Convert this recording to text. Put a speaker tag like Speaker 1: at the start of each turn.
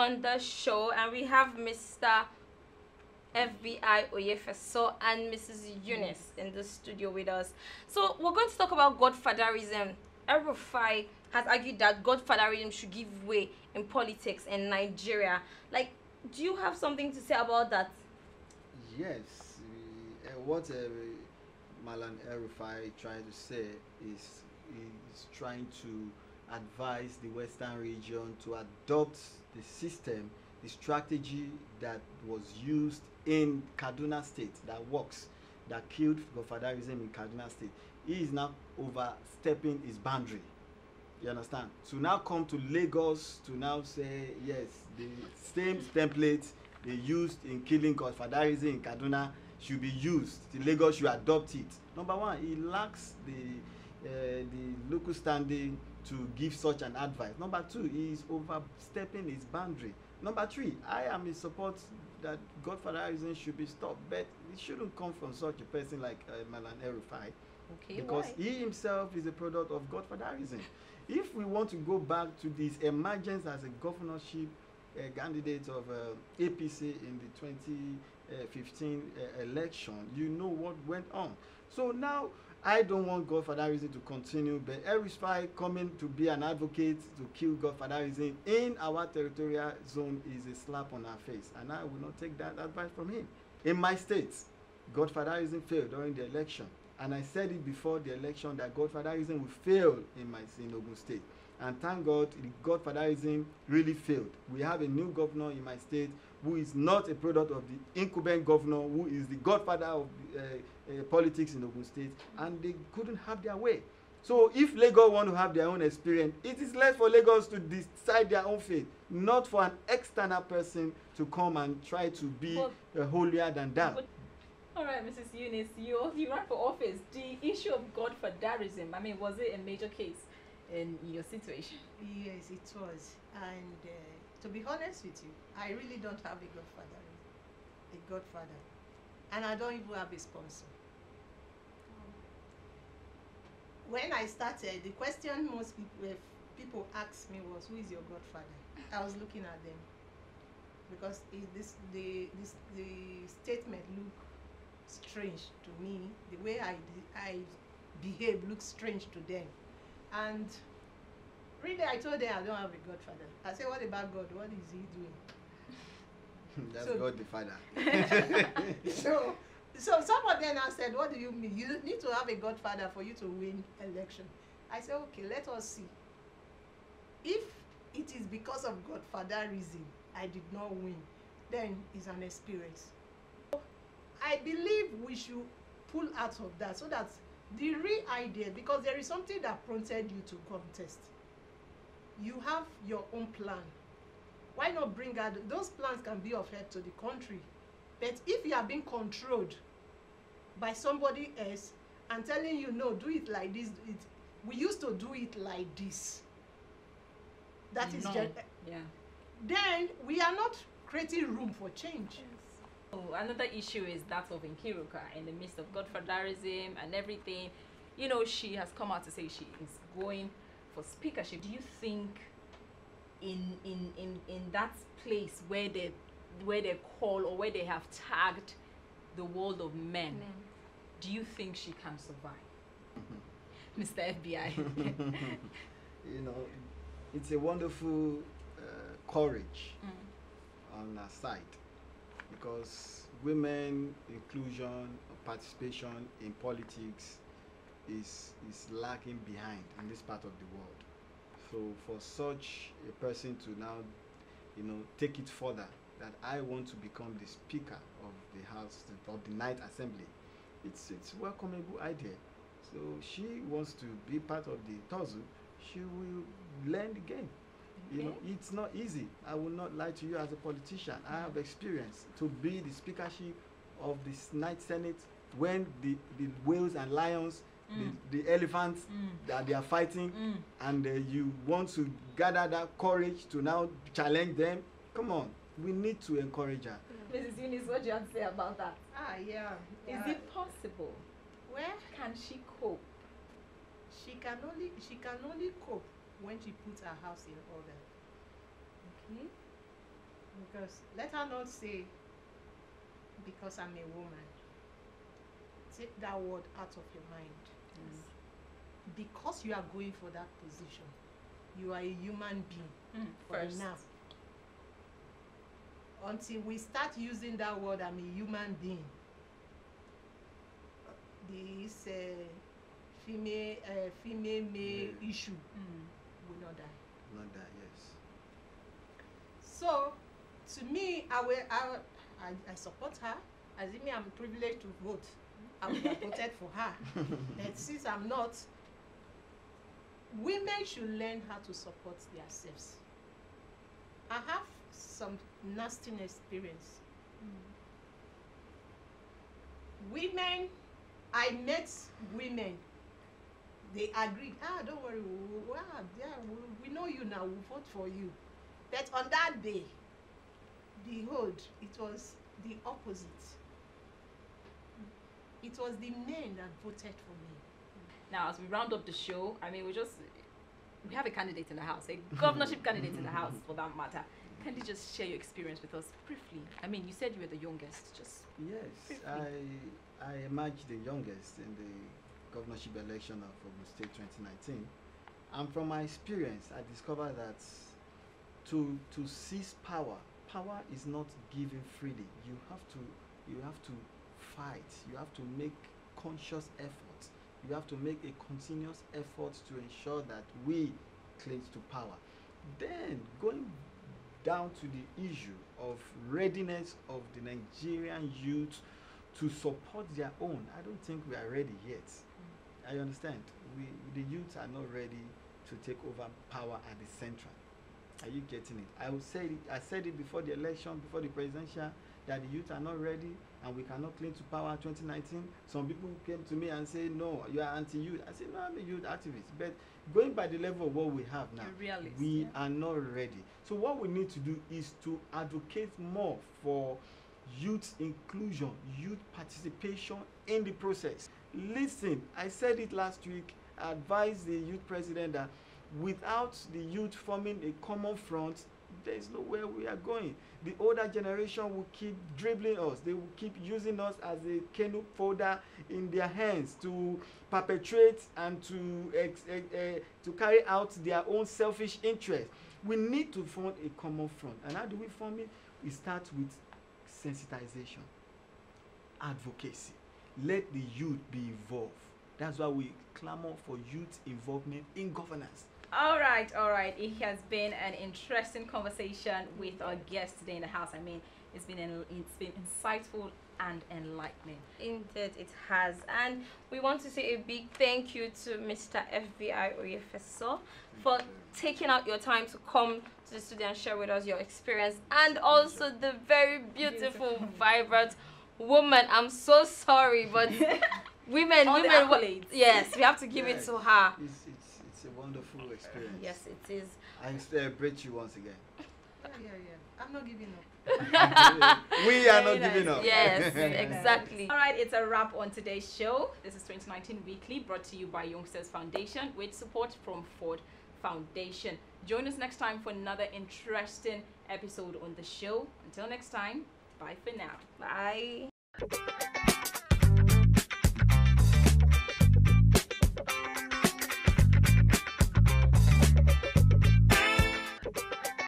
Speaker 1: on the show, and we have Mr. FBI Oyefeso and Mrs. Eunice in the studio with us. So we're going to talk about godfatherism. El-Rufai has argued that godfatherism should give way in politics in Nigeria. Like, do you have something to say about that?
Speaker 2: Yes. What Malan El-Rufai trying to say is trying to advise the Western region to adopt the system, the strategy that was used in Kaduna State that works, that killed godfatherism in Kaduna State. He is now overstepping his boundary. You understand? To now come to Lagos to now say, yes, the same template they used in killing godfatherism in Kaduna should be used. The Lagos should adopt it. Number one, he lacks the local standing to give such an advice. Number two, he is overstepping his boundary. Number three, I am in support that godfatherism should be stopped, but it shouldn't come from such a person like Malan El-Rufai.
Speaker 1: Okay,
Speaker 2: because
Speaker 1: why?
Speaker 2: he himself is a product of godfatherism. If we want to go back to this emergence as a governorship candidate of APC in the 2015 election, you know what went on. So now I don't want godfatherism to continue, but El-Rufai coming to be an advocate to kill godfatherism in our territorial zone is a slap on our face, and I will not take that advice from him. In my state, godfatherism failed during the election, and I said it before the election that godfatherism will fail in Ogun State. And thank God, godfatherism really failed. We have a new governor in my state who is not a product of the incumbent governor, who is the godfather of politics in Ogun State, and they couldn't have their way. So if Lagos want to have their own experience, it is less for Lagos to decide their own fate, not for an external person to come and try to be holier than thou.
Speaker 3: All right, Mrs. Eunice, you ran for office. The issue of godfatherism, I mean, was it a major case in your situation?
Speaker 4: Yes, it was. And to be honest with you, I really don't have a godfather. And I don't even have a sponsor. When I started, the question most people asked me was, who is your godfather? I was looking at them because the statement looked strange to me. The way I behave looks strange to them. And really, I told them I don't have a godfather. I said, what about God? What is he doing?
Speaker 2: That's God the Father.
Speaker 4: So some of them now said, what do you mean? You need to have a godfather for you to win election. I said, okay, let us see. If it is because of godfatherism I did not win, then it's an experience. I believe we should pull out of that so that the real idea, because there is something that prompted you to contest. You have your own plan. Why not bring out, those plans can be of help to the country. But if you are being controlled by somebody else and telling you, no, do it like this, we used to do it like this. That is just,
Speaker 3: yeah.
Speaker 4: Then we are not creating room for change.
Speaker 3: Yes. Oh, another issue is that of Nkiruka in the midst of godfatherism and everything. You know, she has come out to say she is going for speakership. Do you think in that place where they call or where they have tagged the world of men, do you think she can survive? Mr. FBI.
Speaker 2: You know, it's a wonderful courage on our side, because women inclusion or participation in politics is lacking behind in this part of the world. So for such a person to now, you know, take it further, that I want to become the speaker of the House of the Night Assembly, it's a welcomable idea. So she wants to be part of the tussle. She will learn the game. You know, it's not easy. I will not lie to you as a politician. I have experience to be the speakership of this night Senate when the whales and lions, the elephants that they are fighting, and you want to gather that courage to now challenge them. Come on, we need to encourage her.
Speaker 3: Mrs. Eunice, what do you have to say about that?
Speaker 4: Yeah.
Speaker 3: Is it possible?
Speaker 4: Where
Speaker 3: can she cope?
Speaker 4: She can only cope when she puts her house in order.
Speaker 3: Okay.
Speaker 4: Because let her not say, because I'm a woman. Take that word out of your mind. Because you are going for that position, you are a human being for
Speaker 3: First.
Speaker 4: now. Until we start using that word, I'm a human being, this female male issue will not die.
Speaker 2: Not that, yes.
Speaker 4: So, to me, I support her. As if me, I'm privileged to vote. I would have voted for her. And since I'm not, women should learn how to support themselves. I have some nasty experience. Women, I met women. They agreed. Don't worry. We know you now. We'll vote for you. But on that day, behold, it was the opposite. It was the men that voted for me.
Speaker 3: Now, as we round up the show, I mean, we have a candidate in the house, a governorship candidate in the house, for that matter. Can you just share your experience with us briefly? I mean, you said you were the youngest. Just
Speaker 2: Yes,
Speaker 3: briefly.
Speaker 2: I emerged the youngest in the governorship election of Ogun State 2019. And from my experience, I discovered that to seize power is not given freely. You have to fight. You have to make conscious effort. You have to make a continuous effort to ensure that we cling to power. Then going down to the issue of readiness of the Nigerian youth to support their own, I don't think we are ready yet. I understand. The youth are not ready to take over power at the central. Are you getting it? I said it before the election, before the presidential, that the youth are not ready and we cannot cling to power 2019. Some people came to me and said, no, you are anti-youth. I said, no, I'm a youth activist. But going by the level of what we have now, we are not ready. So what we need to do is to advocate more for youth inclusion, youth participation in the process. Listen, I said it last week, I advised the youth president that without the youth forming a common front, there is nowhere we are going. The older generation will keep dribbling us. They will keep using us as a canoe folder in their hands to perpetrate and to carry out their own selfish interests. We need to form a common front. And how do we form it? We start with sensitization, advocacy. Let the youth be involved. That's why we clamor for youth involvement in governance.
Speaker 3: All right. It has been an interesting conversation with our guest today in the house. I mean, it's been insightful and enlightening.
Speaker 1: Indeed, it has. And we want to say a big thank you to Mr. FBI Oyefeso for taking out your time to come to the studio and share with us your experience, and also the very beautiful, vibrant woman. I'm so sorry, but women, yes, we have to give it to her.
Speaker 2: It's a wonderful experience.
Speaker 1: Yes, it is.
Speaker 2: I celebrate you once again.
Speaker 4: Yeah. I'm not giving up.
Speaker 2: We are not giving up.
Speaker 1: Yes, exactly.
Speaker 3: All right, it's a wrap on today's show. This is 2019 Weekly, brought to you by Youngsters Foundation with support from Ford Foundation. Join us next time for another interesting episode on the show. Until next time, bye for now.
Speaker 1: Bye.